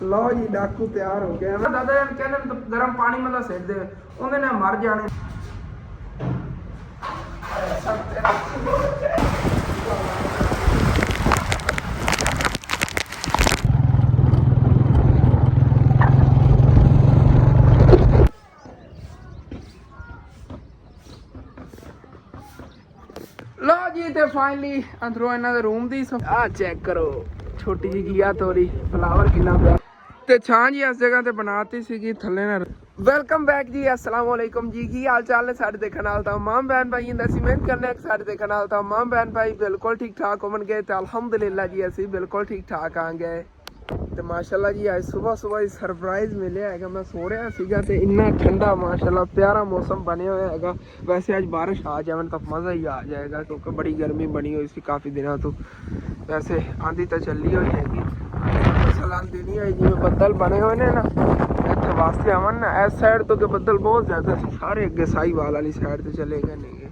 लो जी डाकू तैयार हो गया। दादा जान कहने गर्म पानी में सिर दे उन्हें ने मर जाने। लो जी ते फाइनली अंदरों इन्हां दे रूम दी आ चेक करो छोटी जी घिया तोरी फ्लावर कितना प्यारा ते छां जी इस जगह ते बनाती सीगी थल्ले ना। वेलकम बैक जी अस्सलाम वालेकुम जी की हाल चाल है साडे देखण वाल तमाम बहन भाई इंदा सी मेहनत करने साडे देखण वाल तमाम बहन भाई बिल्कुल ठीक ठाक होवणगे ते अल्हम्दुलिल्लाह जी असी बिल्कुल ठीक ठाक आंगे ते माशाल्लाह जी आज सुबह सुबह ही सरप्राइज मिलिया है। मैं सो रहा सीगा ते इन्ना ठंडा माशाल्लाह प्यारा मौसम बने हुआ है। वैसे आज बारिश आ जाए तो मज़ा ही आ जाएगा क्योंकि बड़ी गर्मी बनी हुई सी काफ़ी दिनों तो। वैसे आंधी तो चली हुई हैगी आंधी नहीं आई जिवें बदल बने हुए ने ना इत्थे वास्ते आवन ना इस साइड तो के बदल बहुत ज़्यादा सारे अगे साहीवाल वाली साइड तो चले गए नहीं।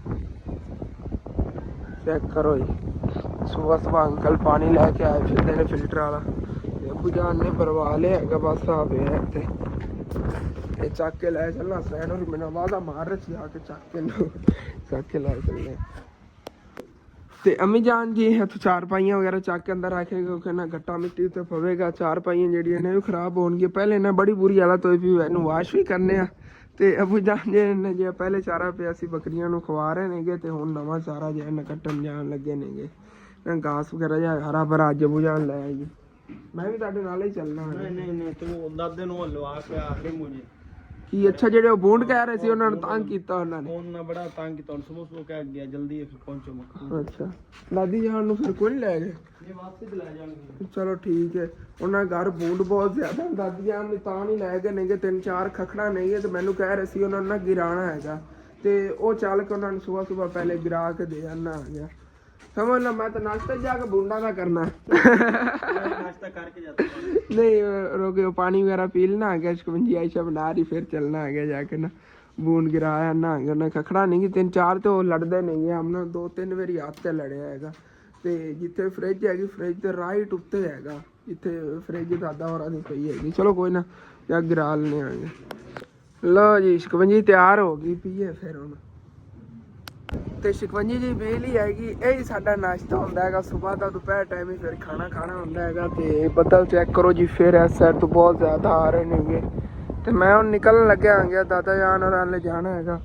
चेक करो जी सुबह सुबह अंकल पानी लैके आए फिरदे ने फिल्टर वाला अबू जान ने भरवा लिया बस आ पे ते चक के लै चलना सैन और मैंने वादा मार रही आके चक के लै चलने ते अम्मी जान जी इत्थों चारपाइयां वगैरह चक के अंदर रखे क्योंकि ना गट्टा मिट्टी उत्ते पवेगा चारपाइयां जेहड़ियां ने खराब होणगियां। पहले ना बड़ी बुरी हालत होई पई इनू वाश भी करने ते अबू जान जी ने जे पहले चारा पे असी बकरियां नू खवा रहे नेगे ते हुण नवां चारा जे न कट्टन जान लगे नेगे घास वगैरह जा हरा भरा अज अबू जान लै जी। मैं भी तुहाडे नाल ही चलना। नहीं तू दादे नू लवा के आके मुझे की अच्छा जेडे बूंड कह रहे सी उन्होंने तंग कीता उन्होंने उन्होंने बड़ा तंग कीता सुबह कह गया जल्दी फिर पहुंचो मक्खी। अच्छा दादी जान नू फिर कोई नहीं लै गए ये वापस ले जाएंगे। चलो ठीक है उन्होंने घर बूंड बहुत ज्यादा दादी जान ने तां नहीं लै गए नहीं गए 3-4 खखड़ा नहीं है तो मैनू कह रहे सी उन्होंने ना गिराना हैगा ते वो चल के उन्होंने सुबह सुबह पहले गिरा के दे आना आ गया समझ लो। मैं तो नाश्ता जाके बूंदा का करना नाश्ता करके जाता नहीं रोके पानी वगैरह पी लेना आ गया शिकंजी आयशा बना रही फिर चलना आ गया जाके ना बूंद गिराया ना आ गया उन्हें खखड़ा नहीं कि 3-4 तो लड़ते नहीं है हमने 2-3 बारी हाथ से लड़िया हैगा ते जिथे फ्रिज हैगी फ्रिज ते राइट उत्ते हैगा जिथे फ्रिज दादा होरां दी पई हैगी। चलो कोई ना या गिरा लेने आगे। लो जी शिकंजी तैयार हो गई पीए फिर हुण ਤੇ शिकंजी जी बेली हैगी यही साडा नाश्ता होंदा हैगा सुबह का दोपहर टाइम ही फिर खाना खाना होंदा हैगा ते बदल चेक करो जी फिर इस साइड तो बहुत ज़्यादा आ रहे नेगे ते मैं हुण निकलन लग्या आ गया दादा जान और हाले जाना हैगा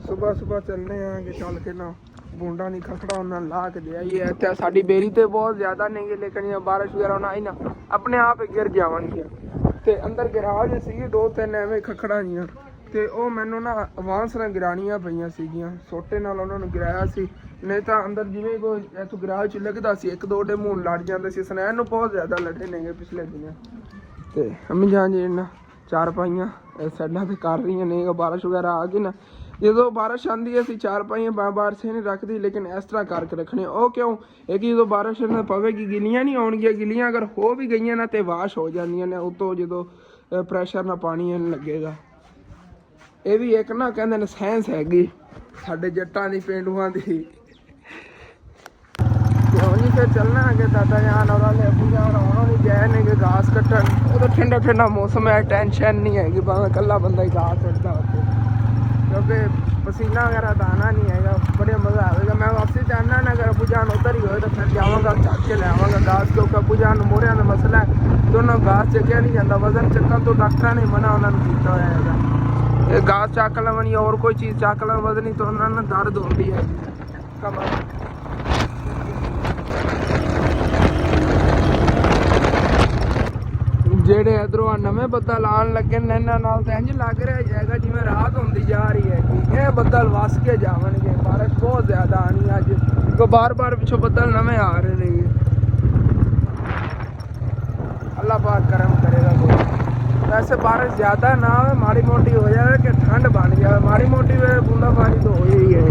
सुबह सुबह चलने आगे चल के ना बूंडा नहीं खखड़ा उन्होंने ला के दिया ये इत्थे साडी बेरी तो बहुत ज़्यादा नहीं है लेकिन ये बारिश वगैरह ना आई ना अपने आप ही गिर जावणगियां ते अंदर गिराज सी 2-3 एवें खखड़ा जियां ਤੇ ਉਹ ਮੈਨੂੰ ਨਾ ਆਵਾਜ਼ ਨਾਲ ਗਿਰਾਣੀਆਂ ਪਈਆਂ ਸੀਗੀਆਂ ਛੋਟੇ ਨਾਲ ਉਹਨਾਂ ਨੂੰ ਗਿਰਾਇਆ ਸੀ ਨਹੀਂ ਤਾਂ ਅੰਦਰ ਜਿਵੇਂ ਕੋਈ ਇੱਥੋਂ ਗਿਰਾਜ ਚ ਲੱਗਦਾ ਸੀ 1-2 ਡੇ ਮੂੰਹ ਲੜ ਜਾਂਦੇ ਸੀ ਸਨੈਨ ਨੂੰ ਬਹੁਤ ਜ਼ਿਆਦਾ ਲੜੇ ਨੇਗੇ ਪਿਛਲੇ ਦਿਨਾਂ ਤੇ ਅੰਮੀ ਜਾਨ ਜੀ ਨਾ ਚਾਰਪਾਈਆਂ ਸਾਈਡਾਂ ਤੇ ਕਰ ਰਹੀਆਂ ਨੇ ਬਾਰਿਸ਼ ਵਗੈਰਾ ਆ ਗਈ ਨਾ ਜਦੋਂ ਬਾਰਿਸ਼ ਆਂਦੀ ਹੈ ਅਸੀਂ ਚਾਰਪਾਈਆਂ ਬਾਰ ਸੇ ਨਹੀਂ ਰੱਖਦੀ ਲੇਕਿਨ ਇਸ ਤਰ੍ਹਾਂ ਕਰਕੇ ਰੱਖਣੇ ਉਹ ਕਿਉਂ ਇਹ ਕਿ ਜਦੋਂ ਬਾਰਿਸ਼ ਨਾ ਪਵੇਗੀ ਗਿੱਲੀਆਂ ਨਹੀਂ ਆਉਣਗੀਆਂ ਗਿੱਲੀਆਂ ਅਗਰ ਹੋ ਵੀ ਗਈਆਂ ਨਾ ਤੇ ਵਾਸ਼ ਹੋ ਜਾਂਦੀਆਂ ਨੇ ਉਤੋਂ ਜਦੋਂ ਪ੍ਰੈਸ਼ਰ ਨਾਲ ਪਾਣੀ ਲੱਗੇਗਾ। ਇਹ ਵੀ ਇੱਕ ਨਾ ਕਹਿੰਦੇ ਨੇ ਸਾਇੰਸ ਹੈਗੀ ਸਾਡੇ ਜੱਟਾਂ ਦੀ ਪੇਂਡੂਆਂ ਦੀ ਉਹਨੀ ਫਿਰ ਚੱਲਣਾ ਅੱਗੇ ਦਾਦਾ ਜਾਨ ਔਰ ਵਾਲੇ ਅਬੂ ਜਾਨ ਉਹਨਾਂ ਨੂੰ ਗਏ ਨੇ ਕਿ ਘਾਸ ਕੱਟਣ ਉਹ ਤਾਂ ਠੰਡਾ ਠੰਡਾ ਮੌਸਮ ਹੈ ਟੈਨਸ਼ਨ ਨਹੀਂ ਹੈਗੀ ਭਾਵੇਂ ਇਕੱਲਾ ਬੰਦਾ ਹੀ ਘਾਸ ਕੱਟਦਾ ਉੱਥੇ ਕਿਉਂਕਿ ਪਸੀਨਾ ਵਗੈਰਾ ਤਾਂ ਆਉਣਾ ਨਹੀਂ ਹੈਗਾ ਬੜਾ ਮਜ਼ਾ ਆਵੇਗਾ। ਮੈਂ ਵਾਪਸੀ ਜਾਣਾ ਨਾ ਅਗਰ ਅਬੂ ਜਾਨ ਉੱਧਰ ਹੀ ਹੋਏ ਤਾਂ ਫਿਰ ਜਾਵਾਂਗਾ ਚੱਕ ਕੇ ਲੈ ਆਵਾਂਗਾ ਘਾਸ ਕਿਉਂਕਿ ਅਬੂ ਜਾਨ ਨੂੰ ਮੋਹਰਿਆਂ ਦਾ ਮਸਲਾ ਹੈ ਦੋਨੋਂ ਘਾਸ ਚੱਕਿਆ ਨਹੀਂ ਜਾਂਦਾ ਵਜ਼ਨ ਚੱਕਣ ਤੋਂ ਡਾਕਟਰਾਂ ਨੇ ਮਨਾ ਉਹਨਾਂ ਨੂੰ ਕੀਤਾ ਹੋਇਆ ਹੈਗਾ। घास चक लवनी और कोई चीज़ चक लव वजनी तो उन्होंने दर्द होती है कमर जेड़े इधरों नवे बदल आन लगे इन्हां नाल तो इंज लग रहा है जिवें रात होंदी जा रही है ये बदल वस के जावणगे बारिश बहुत ज़्यादा आनी अज क्योंकि बार बार पिछों बदल नवे आ रहे हैं। अल्लाह पाक करम करेगा कोई वैसे बारिश ज़्यादा ना हो माड़ी मोटी हो जाए कि ठंड बन जाए माड़ी मोटी बूंदाबांदी तो हो ही है।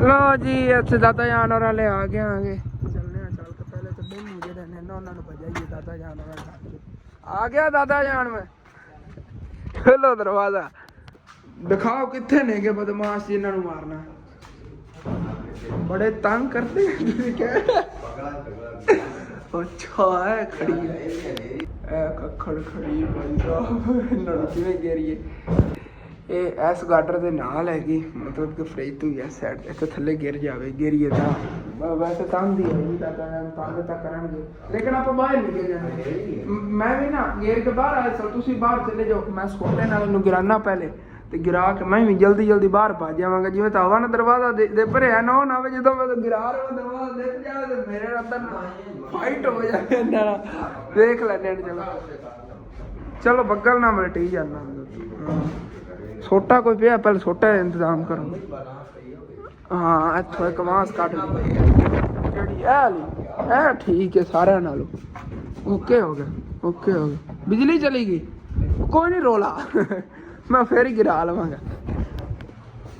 लो जी अच्छे दादा जान और वाले आ गए आगे चलने चल के पहले तो दिन मुझे रहने ना उन्होंने बजाइए दादा जान और आ गया दादा जान में खोलो दरवाजा दिखाओ कितने ने के बदमाश जिन्होंने मारना बड़े तंग करते हैं ਅੱਛਾ ਹੈ ਖੜੀ ਹੈ ਇਹ ਖੱਖੜ ਖੜੀ ਭਾਈ ਸਾਹਿਬ ਇਹਨਾਂ ਨੂੰ ਕਿਵੇਂ ਗੇਰੀਏ ਇਹ ਇਸ ਗਾਡਰ ਦੇ ਨਾਲ ਹੈਗੀ ਮਤਲਬ ਕਿ ਫ੍ਰਿਜ ਤੋਂ ਇਸ ਸਾਈਡ ਇੱਥੇ ਥੱਲੇ ਗਿਰ ਜਾਵੇ ਗੇਰੀਏ ਤਾਂ ਵੈਸੇ ਤੰਗ ਦੀ ਹੋਈ ਤਾਂ ਤੰਗ ਤਾਂ ਕਰਨਗੇ ਲੇਕਿਨ ਆਪਾਂ ਬਾਹਰ ਨਹੀਂ ਗਿਰ ਜਾਣਾ ਮੈਂ ਵੀ ਨਾ ਗੇਰ ਕੇ ਬਾਹਰ ਆਇਆ ਸਰ ਤੁਸੀਂ ਬਾਹਰ ਚਲੇ ਜਾਓ ਮੈਂ ਸਕੂਟਰ ਨਾਲ ਇਹਨੂੰ ਗਿਰਾਨਾ ਪਹਿਲੇ ਤੇ ਗਿਰਾ ਕੇ ਮੈਂ ਵੀ ਜਲਦੀ ਬਾਹਰ ਭੱਜ ਜਾਵਾਂਗਾ ਜਿਵੇਂ ਤਾਂ ਹਵਾ ਨਾ ਦਰਵਾਜ਼ਾ ਦੇ ਭਰਿਆ ਨਾ ਹੋ ਨਾ ਵੇ ਜਦੋਂ ਮੈਂ ਗਿਰਾ ਰਿਹਾ ਦਰਵਾਜ਼ਾ ਦੇਖ ਜਾਵੇ ਤੇ ਮੇਰੇ ਅੰਦਰ ਫਾਈਟ ਹੋ ਜਾਵੇ ਨਾ ਦੇਖ ਲੈਣੇ ਚਲੋ ਬੱਗਲ ਨਾ ਮਲਟੀ ਜਾਣਾ ਛੋਟਾ ਕੋਈ ਪਿਆ ਪਹਿਲੇ ਛੋਟਾ ਦਾ ਇੰਤਜ਼ਾਮ ਕਰੋ ਹਾਂ ਇੱਥੋਂ ਇੱਕ ਮਾਸ ਕੱਢ ਲਈ ਜਿਹੜੀ ਇਹ ਠੀਕ ਹੈ ਸਾਰਿਆਂ ਨਾਲੋਂ ਓਕੇ ਹੋ ਗਿਆ ਬਿਜਲੀ ਚਲੀ ਗਈ ਕੋਈ ਨਹੀਂ ਰੋਲਾ ਮੈਂ ਫੇਰ ਹੀ ਗਿਰਾ ਲਵਾਂਗਾ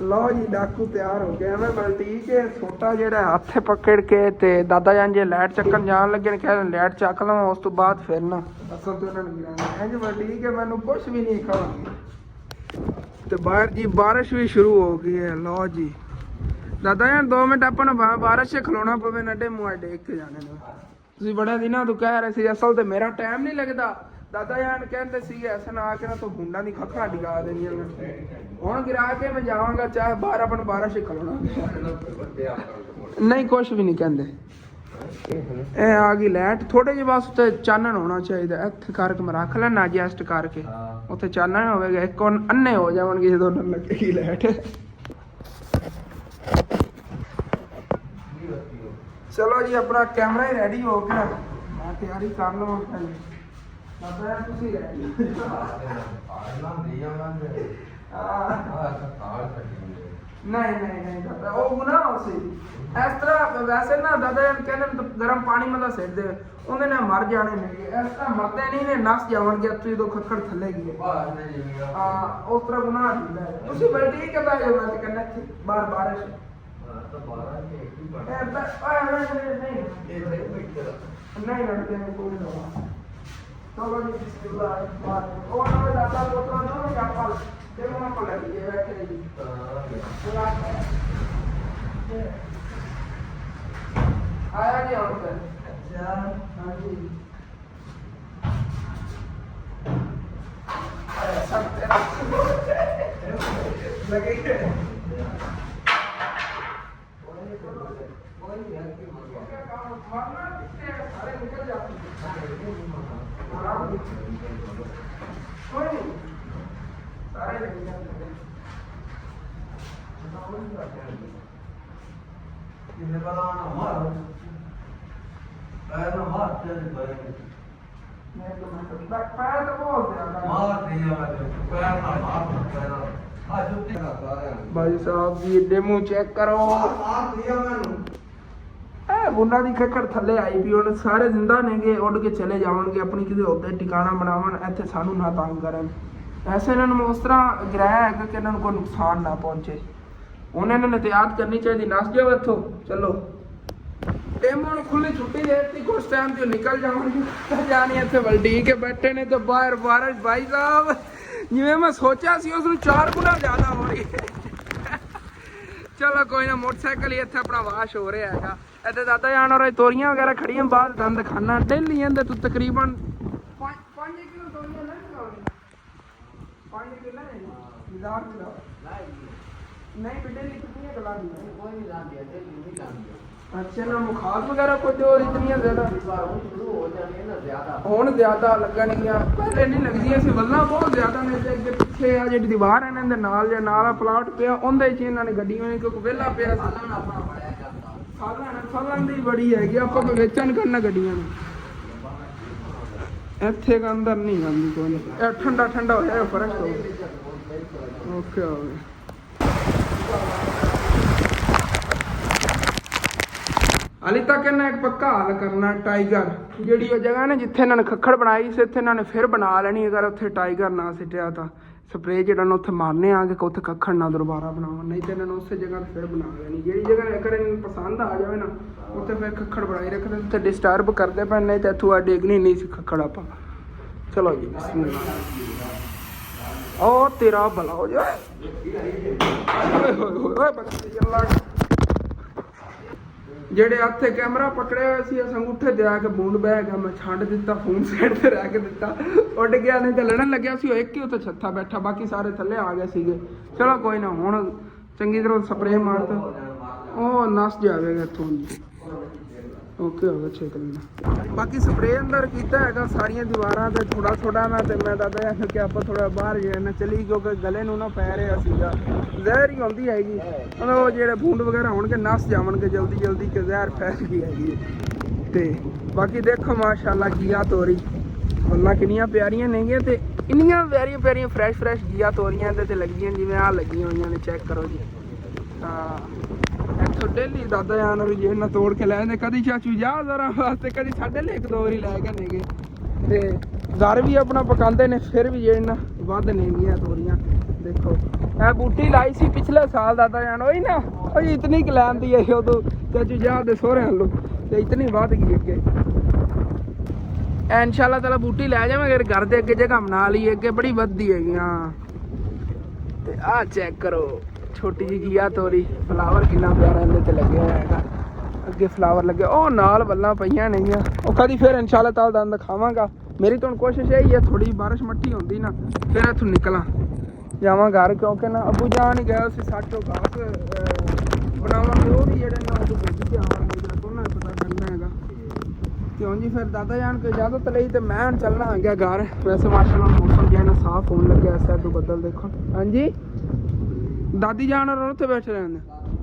ਲਓ ਜੀ ਡਾਕੂ ਤਿਆਰ ਹੋ ਗਿਆ ਮੈਂ ਬਲਟੀ ਕੇ ਛੋਟਾ ਜਿਹੜਾ ਹੱਥੇ ਪਕੜ ਕੇ ਤੇ ਦਾਦਾ ਜਾਨ ਜੇ ਲਾਈਟ ਚੱਕਣ ਜਾਣ ਲੱਗੇ ਨੇ ਕਹਿੰਦੇ ਲਾਈਟ ਚੱਕ ਲਵਾਂ ਉਸ ਤੋਂ ਬਾਅਦ ਫਿਰ ਨਾ ਅਸਲ ਤੋਂ ਇਹਨਾਂ ਨੂੰ ਗਿਰਾਣਾ ਇੰਜ ਬਲਟੀ ਕੇ ਮੈਨੂੰ ਕੁਛ ਵੀ ਨਹੀਂ ਖਾਵਾਂਗੇ ਤੇ ਬਾਹਰ ਜੀ ਬਾਰਿਸ਼ ਵੀ ਸ਼ੁਰੂ ਹੋ ਗਈ ਹੈ ਲਓ ਜੀ ਦਾਦਾ ਜਾਨ 2 ਮਿੰਟ ਆਪਾਂ ਨੂੰ ਬਾਰਿਸ਼ 'ਚ ਖਲੋਣਾ ਪਵੇ ਨੱਡੇ ਮੂੰਹ ਡੇਕ ਕੇ ਜਾਣੇ ਨੇ ਤੁਸੀਂ ਬੜੇ ਦਿਨਾਂ ਤੋਂ ਕਹਿ ਰਹੇ ਸੀ ਅਸਲ ਤੇ ਮੇਰਾ ਟਾਈਮ ਨਹੀਂ ਲੱਗਦਾ ਦਾਦਾ ਜਾਨ ਕਹਿੰਦੇ ਸੀਗੇ ਐਸਾ ਨਾ ਆ ਕੇ ਨਾ ਤੂੰ ਹੁੰਡਾ ਦੀ ਖੱਖਾਂ ਡਿਗਾ ਦੇਣੀਆਂ ਹੁਣ ਗਿਰਾ ਕੇ ਮੈਂ ਜਾਵਾਂਗਾ ਚਾਹੇ ਬਾਹਰ ਆਪਾਂ ਨੂੰ ਬਾਰਿਸ਼ 'ਚ ਖਲੋਣਾ ਨਹੀਂ ਕੁਛ ਵੀ ਨਹੀਂ ਕਹਿੰਦੇ ਇਹ ਆ ਗਈ ਲਾਈਟ ਥੋੜੇ ਜਿਹੇ ਬਸ ਉੱਤੇ ਚਾਨਣ ਹੋਣਾ ਚਾਹੀਦਾ ਇੱਥੇ ਕਰਕੇ ਮੈਂ ਰੱਖ ਲੈਣਾ ਐਡਜਸਟ ਕਰਕੇ ਉੱਥੇ ਚਾਨਣ ਹੋਵੇਗਾ ਇੱਕ ਅੰਨੇ ਹੋ ਜਾਵਣਗੇ ਜਦੋਂ ਨਾ ਲੱਗੇਗੀ ਲਾਈਟ ਚਲੋ ਜੀ ਆਪਣਾ ਕੈਮਰਾ ਹੀ ਰੈਡੀ ਹੋ ਗਿਆ ਮੈਂ ਤਿਆਰੀ ਕਰ ਲਵਾਂ ਦਾਦਾ ਤੁਸੀਂ ਰੈਡੀ ਨਹੀਂ ਦਾਦਾ ਉਹ ਗੁਨਾਹ ਸੀ ਇਸ ਤਰ੍ਹਾਂ ਵੈਸੇ ਨਾ ਦਾਦਾ ਕਹਿੰਦੇ ਗਰਮ ਪਾਣੀ ਮਤਲਬ ਸਿੱਟ ਦੇ ਉਹਦੇ ਨਾਲ ਮਰ ਜਾਣੇ ਨੇ ਇਸ ਤਰ੍ਹਾਂ ਮਰਦੇ ਨਹੀਂ ਨੇ ਨਸ ਜਾਵਣਗੇ ਤੁਸੀਂ ਜਦੋਂ ਖੱਖੜ ਥੱਲੇ ਗਏ ਹਾਂ ਉਸ ਤਰ੍ਹਾਂ ਗੁਨਾਹ ਹੁੰਦਾ ਤੁਸੀਂ ਬਲਟੀ ਕਰਦਾ ਜਾਓ ਮੈਂ ਕਹਿੰਦਾ ਬਾਹਰ ਬਾਰਿਸ਼ ਨਹੀਂ ਲੜਦੇ ਨੇ ਕੋਈ ਨਾ ਚਲੋ ਜੀ ਬਿਸਮਿਲ੍ਲਾਹ ਉਹ ਨਾ ਦਾਦਾ ਬੋਤਲਾਂ ਨਾ ਆਪਾਂ ਦੇਖੋ ਨਾ ਕੋਲ ਲੱਗੀ ਹੈ ਬੈਠੇ ਜੀ ਆਇਆ ਜੀ ਹੁਣ ਤੇ ਅੱਛਾ ਹਾਂਜੀ लगे भाई साहब जी डेमो चेक करो ਉਹਨਾਂ ਦੀ ਖੱਖੜ ਥੱਲੇ ਆਈ ਵੀ ਹੁਣ ਸਾਰੇ ਜ਼ਿੰਦਾ ਨੇਗੇ ਉੱਡ ਕੇ ਚਲੇ ਜਾਵਣਗੇ ਆਪਣੀ ਕਿਸੇ ਉੱਤੇ ਟਿਕਾਣਾ ਬਣਾਵਣ ਇੱਥੇ ਸਾਨੂੰ ਨਾ ਤੰਗ ਕਰਨ ਐਸੇ ਇਹਨਾਂ ਨੂੰ ਉਸ ਤਰ੍ਹਾਂ ਗਿਰਾਇਆ ਹੈਗਾ ਕਿ ਇਹਨਾਂ ਨੂੰ ਕੋਈ ਨੁਕਸਾਨ ਨਾ ਪਹੁੰਚੇ ਉਹਨਾਂ ਨੇ ਇਹਤਿਆਤ ਕਰਨੀ ਚਾਹੀਦੀ ਨਸ ਜਾਓ ਇੱਥੋਂ ਚਲੋ ਟੇਮੋ ਨੂੰ ਖੁੱਲੀ ਛੁੱਟੀ ਦੇ ਦਿੱਤੀ ਕੁਛ ਟਾਈਮ ਤੇ ਨਿਕਲ ਜਾਵਣਗੇ ਜਾਣੀ ਇੱਥੇ ਵਲਡੀ ਕੇ ਬੈਠੇ ਨੇ ਤੇ ਬਾਹਰ ਬਾਰਿਸ਼ ਭਾਈ ਸਾਹਿਬ ਜਿਵੇਂ ਮੈਂ ਸੋਚਿਆ ਸੀ ਉਸ ਨੂੰ 4 ਗੁਣਾ ਜ਼ਿਆਦਾ ਹੋ ਰਹੀ ਹੈ ਚਲੋ ਕੋਈ ਨਾ ਮੋਟਰਸਾਈਕਲ ਹੀ ਇੱਥੇ ਆਪਣਾ ਵਾਸ਼ ਹੋ ਰਿਹਾ ਹੈਗਾ ਇੱਥੇ ਦਾਦਾ ਜਾਨ ਔਰ ਤੋਰੀਆਂ ਵਗੈਰਾ ਖੜੀਆਂ ਬਾਹਰ ਦੰਦ ਖਾਨਾ ਡੇਲੀ ਜਾਂਦੇ ਤੂੰ ਤਕਰੀਬਨ 5 ਕਿਲੋ ਤੋਰੀਆਂ ਲੈ ਲਗਾਉਣੀ 5 ਕਿਲੋ नहीं बेटे कितनी गला दी कोई नहीं ला दिया नहीं ला दिया अच्छा ना मुखाल वगैरह कुछ और इतनी ज्यादा शुरू हो जाने ना ज्यादा ਹੁਣ ਜ਼ਿਆਦਾ ਲੱਗਣਗੀਆਂ ਪਹਿਲੇ ਨਹੀਂ ਲੱਗਦੀਆਂ ਸੀ ਵੱਲਾਂ ਬਹੁਤ ਜ਼ਿਆਦਾ ਨੇ ਤੇ ਅੱਗੇ ਪਿੱਛੇ ਆ ਜਿਹੜੀ ਦੀਵਾਰ ਇਹਨਾਂ ਦੇ ਨਾਲ ਜਾਂ ਨਾਲ ਪਲਾਟ ਪਿਆ ਉਹਦੇ 'ਚ ਇਹਨਾਂ ਨੇ ਗੱਡੀਆਂ ਨੇ ਕਿਉਂਕਿ ਵਿਹਲਾ ਪਿਆ ਸਾਲਾਂ ਆਪਣਾ ਬੜਿਆ ਜਾਂਦਾ ਸਾਲਾਂ ਦੀ ਬੜੀ ਹੈਗੀ ਆਪਾਂ ਕੋਈ ਵੇਚਣ ਕਰਨਾ ਗੱਡੀਆਂ ਨੂੰ ਇੱਥੇ ਕ ਅੰਦਰ ਨਹੀਂ ਆਉਂਦੀ ਕੋਈ ਇਹ ਠੰਡਾ ਠੰਡਾ ਹੋਇਆ ਫਰਕ ਹੋ ਓਕੇ ਹੋ ਗਿਆ ਹਾਲੇ ਤੱਕ ਇਹਨਾਂ ਇੱਕ ਪੱਕਾ ਹੱਲ ਕਰਨਾ ਟਾਈਗਰ ਜਿਹੜੀ ਉਹ ਜਗ੍ਹਾ ਨੇ ਜਿੱਥੇ ਇਹਨਾਂ ਨੇ ਖੱਖੜ ਬਣਾਈ ਸੀ ਇੱਥੇ ਇਹਨਾਂ ਨੇ ਫਿਰ ਬਣਾ ਲੈਣੀ ਅਗਰ ਉੱਥੇ ਟਾਈਗਰ ਨਾ ਸਿੱਟਿਆ ਤਾਂ ਸਪਰੇਅ ਜਿਹੜਾ ਨਾ ਉੱਥੇ ਮਾਰਨੇ ਆ ਕੇ ਉੱਥੇ ਖੱਖੜ ਨਾ ਦੁਬਾਰਾ ਬਣਾਉਣ ਨਹੀਂ ਤੇ ਇਹਨਾਂ ਨੂੰ ਉਸੇ ਜਗ੍ਹਾ ਤੇ ਫਿਰ ਬਣਾ ਲੈਣੀ ਜਿਹੜੀ ਜਗ੍ਹਾ ਅਗਰ ਇਹਨਾਂ ਨੂੰ ਪਸੰਦ ਆ ਜਾਵੇ ਨਾ ਉੱਥੇ ਫਿਰ ਖੱਖੜ ਬਣਾਈ ਰੱਖਦੇ ਉੱਥੇ ਡਿਸਟਰਬ ਕਰਦੇ ਪਏ ਨਹੀਂ ਤੇ ਇੱਥੋਂ ਆ ਡੇਗਣੀ ਨਹੀਂ ਸੀ ਖੱਖੜ ਆਪਾਂ ਚਲੋ ਜੀ ਉਹ ਤੇਰਾ ਭਲਾ ਹੋ ਜਾਏ ਓਏ ਬੱਚੇ ਚੱਲਾ ਜਿਹੜੇ ਹੱਥੇ ਕੈਮਰਾ ਪਕੜਿਆ ਹੋਇਆ ਸੀ ਅਸੀਂ ਅੰਗੂਠੇ ਤੇ ਆ ਕੇ ਬੂੰਦ ਬਹਿ ਗਿਆ ਮੈਂ ਛੱਡ ਦਿੱਤਾ ਫੋਨ ਸਾਈਡ ਤੇ ਰੱਖ ਦਿੱਤਾ ਉੱਡ ਗਿਆ ਨਹੀਂ ਤਾਂ ਲੜਨ ਲੱਗਿਆ ਸੀ ਉਹ ਇੱਕ ਹੀ ਉੱਤੇ ਛੱਥਾ ਬੈਠਾ ਬਾਕੀ ਸਾਰੇ ਥੱਲੇ ਆ ਗਏ ਸੀਗੇ ਚਲੋ ਕੋਈ ਨਾ ਹੁਣ ਚੰਗੀ ਤਰ੍ਹਾਂ ਸਪਰੇਅ ਮਾਰ ਤਾ ਉਹ ਨਸ ਜਾਵੇਗਾ ਇੱਥੋਂ ਜੀ ਓਕੇ ਹੋ ਗਿਆ ਛੇਕ ਲੈਣਾ ਬਾਕੀ ਸਪਰੇਅ ਅੰਦਰ ਕੀਤਾ ਹੈਗਾ ਸਾਰੀਆਂ ਦੀਵਾਰਾਂ ਤੇ ਥੋੜਾ ਨਾ ਤੇ ਮੈਂ ਦਾਦਾ ਜੀ ਕਿ ਆਪਾਂ ਥੋੜਾ ਬਾਹਰ ਜਾਣਾ ਨਾ ਚਲੀ ਕਿਉਂਕਿ ਗਲੇ ਨੂੰ ਨਾ ਪੈ ਰਿਹਾ ਸੀਗਾ ਜ਼ਹਿਰ ਹੀ ਆਉਂਦੀ ਹੈਗੀ ਮਤਲਬ ਉਹ ਜਿਹੜੇ ਬੂੰਦ ਵਗੈਰਾ ਹੋਣਗੇ ਨਸ ਜਾਵਣਗੇ ਜਲਦੀ ਕਿ ਜ਼ਹਿਰ ਫੈਲ ਗਈ ਹੈਗੀ ਤੇ ਬਾਕੀ ਦੇਖੋ ਮਾਸ਼ਾਅੱਲਾ ਘੀਆ ਤੋਰੀ ਫੁੱਲਾਂ ਕਿੰਨੀਆਂ ਪਿਆਰੀਆਂ ਨੇਗੀਆਂ ਤੇ ਇੰਨੀਆਂ ਪਿਆਰੀਆਂ ਫਰੈਸ਼ ਘੀਆ ਤੋਰੀਆਂ ਇਹਦੇ ਤੇ ਲੱਗੀਆਂ ਜਿਵੇਂ ਆਹ ਲੱਗੀਆਂ ਹੋਈਆਂ ਨੇ ਚੈੱਕ ਕਰੋ ਜੀ ਹਾਂ ਇੱਥੋਂ ਡੇਲੀ ਦਾਦਾ ਜਾਨ ਵੀ ਜੇ ਨਾ ਤੋੜ ਕੇ ਲੈ ਜਾਂਦੇ ਕਦੀ ਚਾਚੂ ਜਾ ਜ਼ਰਾ ਵਾਸਤੇ ਕਦੀ ਸਾਡੇ ਲਈ ਇੱਕ ਦੋ ਵਾਰੀ ਲੈ ਕੇ ਨੇਗੇ ਤੇ ਘਰ ਵੀ ਆਪਣਾ ਪਕਾਉਂਦੇ ਨੇ ਫਿਰ ਵੀ ਜੇ ਨਾ ਵੱਧ ਨੇਗੀਆਂ ਤੋਰੀਆਂ ਦੇਖੋ ਇਹ ਬੂਟੀ ਲਾਈ ਸੀ ਪਿਛਲੇ ਸਾਲ ਦਾਦਾ ਜਾਨ ਉਹੀ ਨਾ ਉਹ ਇਤਨੀ ਕੁ ਲੈਂਦੀ ਹੈ ਉਦੋਂ ਚਾਚੂ ਜਾ ਦੇ ਸੋਹਰੇ ਹੱਲੋ ਤੇ ਇਤਨੀ ਵੱਧ ਗਈ ਅੱਗੇ ਇਨਸ਼ਾਅੱਲਾ ਤਾਲਾ ਬੂਟੀ ਲੈ ਜਾਵਾਂਗੇ ਘਰ ਦੇ ਅੱਗੇ ਜਗ੍ਹਾ ਬਣਾ ਲਈ ਅੱਗੇ ਬੜੀ ਵੱਧਦੀ ਹੈਗੀ ਹਾਂ ਤੇ ਆਹ ਚੈੱਕ ਕਰੋ ਛੋਟੀ ਜਿਹੀ ਘੀਆ ਤੋਰੀ ਫਲਾਵਰ ਕਿੰਨਾ ਪਿਆਰਾ ਇਹਦੇ ਤੇ ਲੱਗਿਆ ਹੋਇਆ ਹੈਗਾ ਅੱਗੇ ਫਲਾਵਰ ਲੱਗੇ ਉਹ ਨਾਲ ਵੱਲਾਂ ਪਈਆਂ ਨੇਗੀਆਂ ਉਹ ਕਦੀ ਫਿਰ ਇਨਸ਼ਾਅੱਲਾ ਤਾਲਾ ਦੰਦ ਦਿਖਾਵਾਂਗਾ ਮੇਰੀ ਤਾਂ ਕੋਸ਼ਿਸ਼ ਇਹੀ ਹੈ ਥੋੜੀ ਬਾਰਿਸ਼ ਮੱਠੀ ਹੁੰਦੀ ਨਾ ਫਿਰ ਇੱਥੋਂ ਨਿਕਲਾਂ ਜਾਵਾਂ ਘਰ ਕਿਉਂਕਿ ਨਾ ਅੱਬੂ ਜਾਨ ਹੀ ਗਿਆ ਸੀ ਸਾਟੋ ਘਾਸ ਬਣਾਵਾਂਗੇ ਉਹ ਵੀ ਜਿਹੜੇ ਨਾ ਉਹ ਭੇਜ ਕੇ ਆਵਾਂਗੇ ਜਿਹੜਾ ਦੋਨਾਂ ਨੂੰ ਪਤਾ ਕਰਨਾ ਹੈਗਾ ਕਿਉਂ ਜੀ ਫਿਰ ਦਾਦਾ ਜਾਨ ਕੋਈ ਇਜਾਜ਼ਤ ਲਈ ਤੇ ਮੈਂ ਹੁਣ ਚੱਲਣਾ ਆ ਗਿਆ ਘਰ ਵੈਸੇ ਮਾਸ਼ਾਅੱਲਾ ਮੌਸਮ ਜਿਹਾ ਨਾ ਸਾਫ਼ ਹੋਣ ਲੱਗਿਆ ਇਸ ਤੋਂ ਬੱਦਲ ਦੇਖੋ ਹਾਂਜੀ ਦਾਦੀ ਜਾਨ और ਉੱਥੇ ਬੈਠੇ ਰਹਿੰਦੇ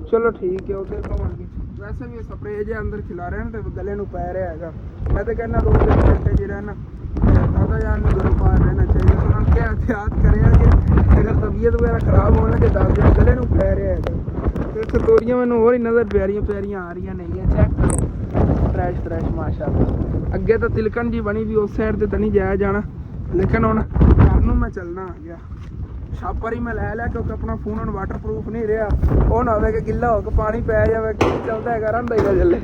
ਚਲੋ ਠੀਕ ਹੈ ਉੱਥੇ ਕਵਾਂਗੇ ਵੈਸੇ ਵੀ ਸਪਰੇਅ ਜੇ ਅੰਦਰ ਖਿਲਾ ਰਹੇ ਨੇ ਤੇ ਗਲੇ ਨੂੰ ਪੈ ਰਿਹਾ ਹੈਗਾ ਮੈਂ ਤਾਂ ਕਹਿੰਦਾ 2 ਘੰਟੇ ਜਿਹੜਾ ਨਾ ਦਾਦਾ ਜਾਨ ਨੂੰ ਗਲੇ ਪਾ ਰਹਿਣਾ ਚਾਹੀਦਾ ਉਹਨਾਂ ਨੂੰ ਕਿਹਾ ਇhtiyat ਕਰਿਆ ਕਿ ਅਗਰ ਤਬੀਅਤ ਵਗੈਰਾ ਖਰਾਬ ਹੋਣ ਲੱਗੇ ਦਾਦੀ ਜਾਨ ਗਲੇ ਨੂੰ ਪੈ ਰਿਹਾ ਹੈਗਾ ਤੇ ਇੱਥੇ ਤੋਰੀਆਂ ਮੈਨੂੰ ਹੋਰ ਹੀ ਨਜ਼ਰ ਪਿਆਰੀਆਂ ਆ ਰਹੀਆਂ ਨੇਗੀਆਂ ਚੈੱਕ ਕਰੋ ਫਰੈਸ਼ ਮਾਸ਼ਾਅੱਲਾ ਅੱਗੇ ਤਾਂ ਤਿਲਕਣ ਜੀ ਬਣੀ ਵੀ ਉਸ ਸਾਈਡ ਤੇ ਤਾਂ ਨਹੀਂ ਜਾਇਆ ਜਾਣਾ ਲੇਕਿਨ ਹੁਣ ਘਰ ਨੂੰ ਮੈਂ ਚੱਲਣਾ ਆ ਗਿਆ ਛਾਪਰ ਹੀ ਮੈਂ ਲੈ ਲਿਆ ਕਿਉਂਕਿ ਆਪਣਾ ਫੋਨ ਹੁਣ ਵਾਟਰਪ੍ਰੂਫ ਨਹੀਂ ਰਿਹਾ ਉਹ ਨਾ ਹੋਵੇ ਕਿ ਗਿੱਲਾ ਹੋ ਕੇ ਪਾਣੀ ਪੈ ਜਾਵੇ ਕਿ ਚੱਲਦਾ ਹੈਗਾ ਰਹਿੰਦਾ ਹੀ ਚੱਲੇ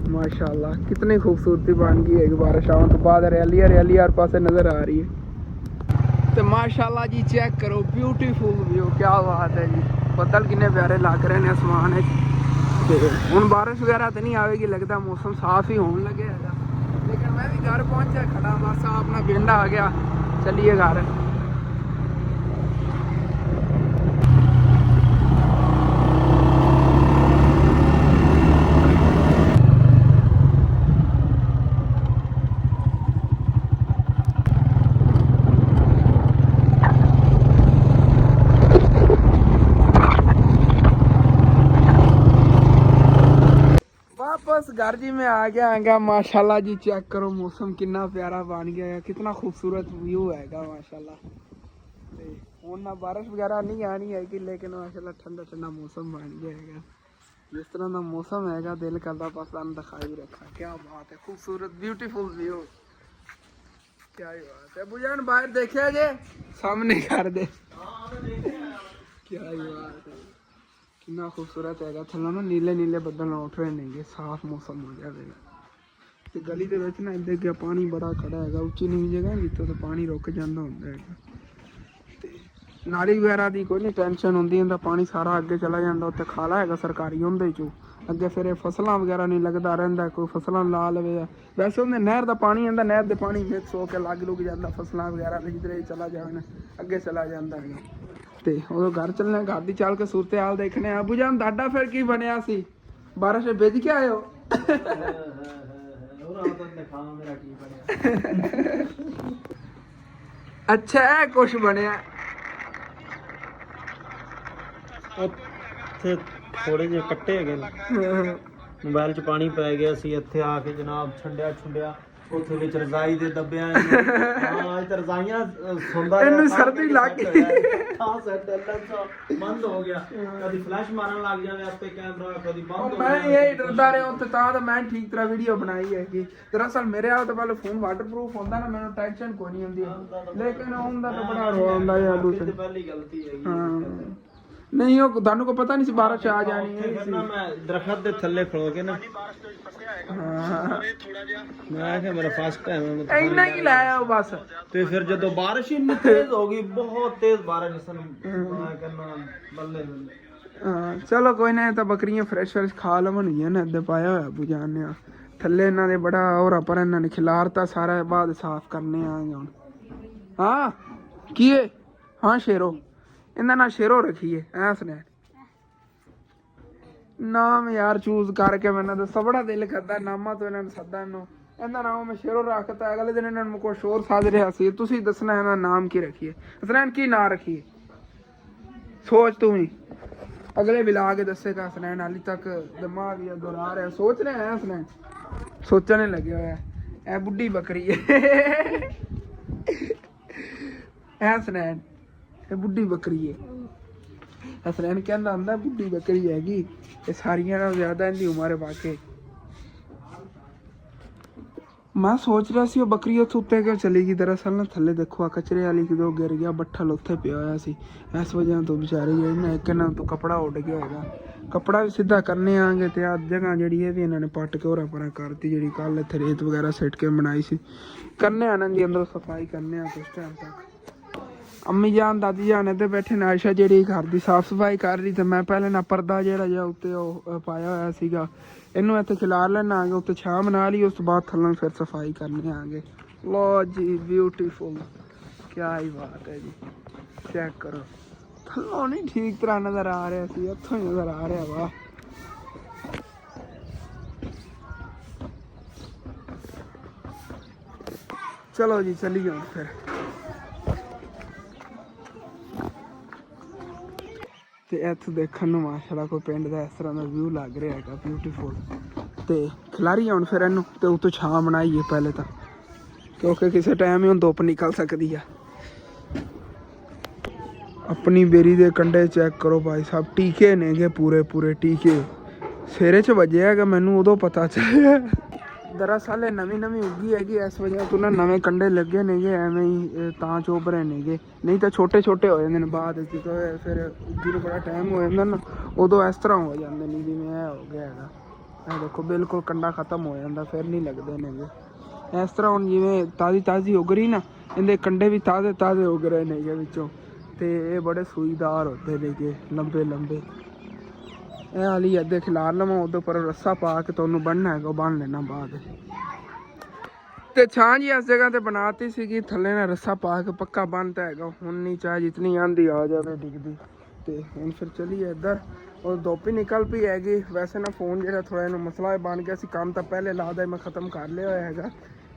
माशाल्लाह कितनी खूबसूरती बन गई है बारिश आने तो बाद रैली हर पासे नज़र आ रही है तो माशाल्लाह जी चेक करो ब्यूटीफुल व्यू क्या बात है जी बदल कितने प्यारे लग रहे हैं आसमान हुण बारिश वगैरह तो नहीं आएगी लगता मौसम साफ ही होने लगे है लेकिन मैं भी घर पहुंचा खड़ा बस अपना पिंड आ गया चलिए घर वापस घर जी में आ गया हैगा माशाल्लाह जी चेक करो मौसम कितना प्यारा बन गया है कितना खूबसूरत व्यू हैगा माशाल्लाह ते हुण ना बारिश वगैरह नहीं आनी हैगी लेकिन माशाल्लाह ठंडा ठंडा मौसम बन गया हैगा जिस तरह का मौसम हैगा दिल करता बस हम दिखाई रखा क्या बात है खूबसूरत ब्यूटीफुल व्यू क्या ही बात है बुझान बाहर देखिए जे सामने कर दे क्या ही बात है कितना खूबसूरत हैगा थल्लों ना नीले बदल उठ रहे नेगे साफ मौसम हो जाएगा ते गली दे विच ना इधर क्या पानी बड़ा खड़ा हैगा उच्ची नीवी जगह जित्थों तो पानी रुक जांदा हुंदा हैगा ते नाली वगैरह दी कोई नहीं टेंशन हुंदी इंदा पानी सारा अगे चला जांदा उत्ते खाला हैगा सरकारी उंदे चों अगे फिर फसलां वगैरह नहीं लगदा रहिंदा कोई फसलां ला लवे वैसे उंदे नहर दा पानी आंदा नहर दे पानी मिक्स होके लग लुग जांदा फसलां वगैरह जिधरे चला जान अगे चला जांदा हैगा ਤੇ ਉਹ ਘਰ ਚੱਲਣਾ ਘਰ ਦੀ ਚੱਲ ਕੇ ਸੂਰਤ ਹਾਲ ਦੇਖਣੇ ਆ ਅਬੂ ਜਾਨ ਦਾਦਾ ਫਿਰ ਕੀ ਬਣਿਆ ਸੀ ਬਾਰਿਸ਼ ਭੇਜ ਕੇ ਆਇਓ ਅੱਛਾ ਇਹ ਕੁਛ ਬਣਿਆ ਇੱਥੇ ਥੋੜੇ ਜਿਹੇ ਕੱਟੇ ਹੈਗੇ ਨੇ ਮੋਬਾਈਲ 'ਚ ਪਾਣੀ ਪੈ ਗਿਆ ਸੀ ਇੱਥੇ ਆ ਕੇ ਜਨਾਬ ਛੰਡਿਆ ਉੱਥੇ ਵਿੱਚ ਰਜ਼ਾਈ ਦੇ ਦੱਬਿਆਂ ਹਾਂ ਅੱਜ ਰਜ਼ਾਈਆਂ ਸੁੰਦਾ ਇਹਨੂੰ ਸਰਦੀ ਲੱਗ ਗਈ ਹਾਂ ਸੈੱਟ ਬੰਦ ਹੋ ਗਿਆ ਕਦੀ ਫਲੈਸ਼ ਮਾਰਨ ਲੱਗ ਜਾਵੇ ਆਪੇ ਕੈਮਰਾ ਕਦੀ ਬੰਦ ਹੋ ਮੈਂ ਇਹ ਡਰਦਾ ਰਿਹਾ ਉੱਥੇ ਤਾਂ ਮੈਂ ਠੀਕ ਤਰ੍ਹਾਂ ਵੀਡੀਓ ਬਣਾਈ ਹੈਗੀ ਦਰਅਸਲ ਮੇਰੇ ਆਲ ਤੋਂ ਪਹਿਲੇ ਫੋਨ ਵਾਟਰਪ੍ਰੂਫ ਹੁੰਦਾ ਨਾ ਮੈਨੂੰ ਟੈਨਸ਼ਨ ਕੋਈ ਨਹੀਂ ਹੁੰਦੀ ਲੇਕਿਨ ਹੁੰਦਾ ਤਾਂ ਬੜਾ ਰੋਂਦਾ ਯਾਰ ਦੂਸਰੀ ਪਹਿਲੀ ਗਲਤੀ ਹੈਗੀ ਹਾਂ ਨਹੀਂ ਉਹ ਤੁਹਾਨੂੰ ਕੋ ਪਤਾ ਨਹੀਂ ਸੀ ਬਾਰਿਸ਼ ਆ ਜਾਣੀ ਹੈ ਫਿਰ ਨਾ ਮੈਂ ਦਰਖਤ ਦੇ ਥੱਲੇ ਖਲੋ ਕੇ ਨਾ ਹਾਂ ਮੈਂ ਕਿਹਾ ਮੇਰਾ ਫਸਟ ਟਾਈਮ ਇੰਨਾ ਹੀ ਲਾਇਆ ਉਹ ਬਸ ਤੇ ਫਿਰ ਜਦੋਂ ਬਾਰਿਸ਼ ਇੰਨੀ ਤੇਜ਼ ਹੋ ਗਈ ਬਹੁਤ ਤੇਜ਼ ਬਾਰਿਸ਼ ਸਨ ਮੈਂ ਕਹਿੰਦਾ ਬੱਲੇ ਹਾਂ ਚਲੋ ਕੋਈ ਨਾ, ਇਹ ਤਾਂ ਬੱਕਰੀਆਂ ਫਰੈਸ਼ ਖਾ ਲਵਣਗੀਆਂ ਨਾ, ਇੱਦਾਂ ਪਾਇਆ ਹੋਇਆ ਬੁਝਾਨੇ ਆ ਥੱਲੇ ਇਹਨਾਂ ਦੇ ਬੜਾ ਹੋਰ, ਪਰ ਇਹਨਾਂ ਨੇ ਖਿਲਾਰਤਾ ਸਾਰਾ, ਬਾਅਦ ਸਾਫ਼ ਕਰਨੇ ਆਂਗੇ ਹੁਣ। ਹਾਂ ਕੀ ਹੈ? ਹਾਂ ਸ਼ੇਰੋ, ਇਹਦਾ ਨਾਂ ਸ਼ੇਰੋ ਰੱਖੀਏ ਐ ਸੁਣਿਆ ਨਾਮ ਯਾਰ ਚੂਜ਼ ਕਰਕੇ, ਮੈਨੂੰ ਦੱਸੋ ਬੜਾ ਦਿਲ ਕਰਦਾ ਨਾਮਾਂ ਤੋਂ ਇਹਨਾਂ ਨੂੰ ਸੱਦਾ ਇਹਨੂੰ, ਇਹਦਾ ਨਾਮ ਮੈਂ ਸ਼ੇਰੋ ਰੱਖਤਾ। ਅਗਲੇ ਦਿਨ ਇਹਨਾਂ ਨੂੰ ਕੁਛ ਹੋਰ ਸਾਜ ਰਿਹਾ ਸੀ, ਤੁਸੀਂ ਦੱਸਣਾ ਇਹਦਾ ਨਾਮ ਕੀ ਰੱਖੀਏ, ਹਸਨੈਨ ਕੀ ਨਾਂ ਰੱਖੀਏ? ਸੋਚ ਤੂੰ ਹੀ, ਅਗਲੇ ਵੀ ਲਾ ਕੇ ਦੱਸੇਗਾ ਹਸਨੈਨ, ਹਾਲੀ ਤੱਕ ਦਿਮਾਗ ਹੀ ਦੁਹਰਾ ਰਿਹਾ, ਸੋਚ ਰਿਹਾ ਹੈ ਹਸਨੈਨ, ਸੋਚਣ ਲੱਗਿਆ ਹੋਇਆ। ਇਹ ਬੁੱਢੀ ਬੱਕਰੀ ਹੈ ਐ ਹਸਨੈਨ, ਇਹ ਬੁੱਢੀ ਬੱਕਰੀ ਹੈ। ਹਸਨੈਨ ਕਹਿੰਦਾ ਹੁੰਦਾ ਬੁੱਢੀ ਬੱਕਰੀ ਹੈਗੀ, ਇਹ ਸਾਰੀਆਂ ਨਾਲੋਂ ਜ਼ਿਆਦਾ ਇਹਦੀ ਉਮਰ ਹੈ ਵਾਕਈ। ਮੈਂ ਸੋਚ ਰਿਹਾ ਸੀ ਉਹ ਬੱਕਰੀ ਉੱਥੇ ਉੱਤੇ ਕਿਉਂ ਚਲੀ ਗਈ, ਦਰਅਸਲ ਨਾ ਥੱਲੇ ਦੇਖੋ ਆ ਕਚਰੇ ਵਾਲੀ ਕਿਦੋਂ ਗਿਰ ਗਿਆ, ਬੱਠਲ ਉੱਥੇ ਪਿਆ ਹੋਇਆ ਸੀ, ਇਸ ਵਜ੍ਹਾ ਤੋਂ ਵਿਚਾਰੀ ਨਾ ਇੱਕ ਇਹਨਾਂ ਤੋਂ ਕੱਪੜਾ ਉੱਡ ਗਿਆ ਹੋਏਗਾ, ਕੱਪੜਾ ਵੀ ਸਿੱਧਾ ਕਰਨੇ ਆਂਗੇ। ਤੇ ਆ ਜਗ੍ਹਾ ਜਿਹੜੀ ਇਹ ਵੀ ਇਹਨਾਂ ਨੇ ਪੱਟ ਕੇ ਹੋਰਾਂ ਪਰਾਂ ਕਰਤੀ, ਜਿਹੜੀ ਕੱਲ ਇੱਥੇ ਰੇਤ ਵਗੈਰਾ ਸਿੱਟ ਕੇ ਬਣਾਈ ਸੀ, ਕਰਨੇ ਆਨਾਂ ਦੀ ਅੰਦਰ ਸਫਾਈ ਕਰਨੇ ਆ ਕੁਛ ਟਾਈਮ ਤੱਕ। ਅੰਮੀ ਜਾਨ ਦਾਦੀ ਜਾਨ ਇੱਧਰ ਬੈਠੇ ਨੇ, ਆਇਸ਼ਾ ਜਿਹੜੀ ਘਰ ਦੀ ਸਾਫ਼ ਸਫਾਈ ਕਰ ਰਹੀ, ਤੇ ਮੈਂ ਪਹਿਲੇ ਨਾ ਪਰਦਾ ਜਿਹੜਾ ਜਿਹਾ ਉੱਤੇ ਉਹ ਪਾਇਆ ਹੋਇਆ ਸੀਗਾ, ਇਹਨੂੰ ਇੱਥੇ ਖਿਲਾਰ ਲੈਣਾ ਆਂਗੇ, ਉੱਤੇ ਛਾਂ ਬਣਾ ਲਈ, ਉਸ ਤੋਂ ਬਾਅਦ ਥੱਲੋਂ ਫਿਰ ਸਫਾਈ ਕਰਨੇ ਆਂਗੇ। ਲੋ ਜੀ ਬਿਊਟੀਫੁਲ, ਕਿਆ ਹੀ ਬਾਤ ਹੈ ਜੀ, ਚੈੱਕ ਕਰੋ ਥੱਲੋਂ ਨਹੀਂ ਠੀਕ ਤਰ੍ਹਾਂ ਨਜ਼ਰ ਆ ਰਿਹਾ ਸੀ, ਇੱਥੋਂ ਹੀ ਨਜ਼ਰ ਆ ਰਿਹਾ ਵਾ। ਚਲੋ ਜੀ ਚੱਲੀਏ ਹੁਣ ਫਿਰ। ਤੇ ਇੱਥੇ ਦੇਖਣ ਨੂੰ ਮਾਸ਼ਾਅੱਲਾ ਕੋਈ ਪਿੰਡ ਦਾ ਇਸ ਤਰ੍ਹਾਂ ਦਾ ਵਿਊ ਲੱਗ ਰਿਹਾ ਹੈਗਾ, ਬਿਊਟੀਫੁਲ। ਤੇ ਖਿਲਾਰੀ ਹੁਣ ਫਿਰ ਇਹਨੂੰ, ਤੇ ਉੱਤੋਂ ਛਾਂ ਬਣਾਈਏ ਪਹਿਲੇ ਤਾਂ, ਕਿਉਂਕਿ ਕਿਸੇ ਟਾਈਮ ਹੀ ਹੁਣ ਧੁੱਪ ਨਿਕਲ ਸਕਦੀ ਆ। ਆਪਣੀ ਬੇਰੀ ਦੇ ਕੰਢੇ ਚੈੱਕ ਕਰੋ ਭਾਈ ਸਾਹਿਬ, ਟੀਕੇ ਨੇਗੇ ਪੂਰੇ ਪੂਰੇ ਟੀਕੇ, ਸਿਰੇ 'ਚ ਵੱਜਿਆ ਹੈਗਾ ਮੈਨੂੰ ਉਦੋਂ ਪਤਾ ਚੱਲਿਆ। ਦਰਅਸਲ ਇਹ ਨਵੀਂ ਨਵੀਂ ਉੱਗੀ ਹੈਗੀ, ਇਸ ਵਜ੍ਹਾ ਤੋਂ ਨਾ ਨਵੇਂ ਕੰਢੇ ਲੱਗੇ ਨੇਗੇ, ਐਵੇਂ ਹੀ ਤਾਂ ਚੁੱਭ ਰਹੇ ਨੇਗੇ, ਨਹੀਂ ਤਾਂ ਛੋਟੇ ਛੋਟੇ ਹੋ ਜਾਂਦੇ ਨੇ ਬਾਅਦ ਵਿੱਚ, ਫਿਰ ਉੱਗੀ ਨੂੰ ਬੜਾ ਟਾਈਮ ਹੋ ਜਾਂਦਾ ਨਾ, ਉਦੋਂ ਇਸ ਤਰ੍ਹਾਂ ਹੋ ਜਾਂਦੇ ਨੇ ਜਿਵੇਂ ਇਹ ਹੋ ਗਿਆ ਹੈਗਾ। ਇਹ ਦੇਖੋ ਬਿਲਕੁਲ ਕੰਡਾ ਖਤਮ ਹੋ ਜਾਂਦਾ, ਫਿਰ ਨਹੀਂ ਲੱਗਦੇ ਨੇਗੇ ਇਸ ਤਰ੍ਹਾਂ। ਹੁਣ ਜਿਵੇਂ ਤਾਜ਼ੀ ਤਾਜ਼ੀ ਉੱਗ ਰਹੀ ਨਾ, ਇਹਦੇ ਕੰਡੇ ਵੀ ਤਾਜ਼ੇ ਤਾਜ਼ੇ ਉੱਗ ਰਹੇ ਨੇਗੇ ਵਿੱਚੋਂ, ਤੇ ਇਹ ਬੜੇ ਸੂਈਦਾਰ ਹੁੰਦੇ ਨੇਗੇ, ਲੰਬੇ ਲੰਬੇ। ਇਹ ਵਾਲੀ ਅੱਧੇ ਖਿਲਾਰ ਲਵਾਂ, ਉਹਦੇ ਉੱਪਰ ਰੱਸਾ ਪਾ ਕੇ ਤੁਹਾਨੂੰ ਬੰਨ੍ਹਣਾ ਹੈਗਾ, ਉਹ ਬੰਨ੍ਹ ਲੈਣਾ ਬਾਅਦ। ਤੇ ਛਾਂ ਜੀ ਇਸ ਜਗ੍ਹਾ ਤੇ ਬਣਾਤੀ ਸੀਗੀ, ਥੱਲੇ ਨਾਲ ਰੱਸਾ ਪਾ ਕੇ ਪੱਕਾ ਬੰਨ੍ਹਤਾ ਹੈਗਾ, ਹੁਣ ਨਹੀਂ ਚਾਹੇ ਜਿਤਨੀ ਆਂਦੀ ਆ ਜਾਵੇ ਡਿੱਗਦੀ। ਤੇ ਹੁਣ ਫਿਰ ਚੱਲੀਏ ਇੱਧਰ, ਉਹ ਧੁੱਪ ਹੀ ਨਿਕਲ ਪਈ ਹੈਗੀ। ਵੈਸੇ ਨਾ ਫੋਨ ਜਿਹੜਾ ਥੋੜ੍ਹਾ ਇਹਨੂੰ ਮਸਲਾ ਬਣ ਗਿਆ ਸੀ, ਕੰਮ ਤਾਂ ਪਹਿਲੇ ਲਾਦਾ ਮੈਂ ਖ਼ਤਮ ਕਰ ਲਿਆ ਹੋਇਆ ਹੈਗਾ,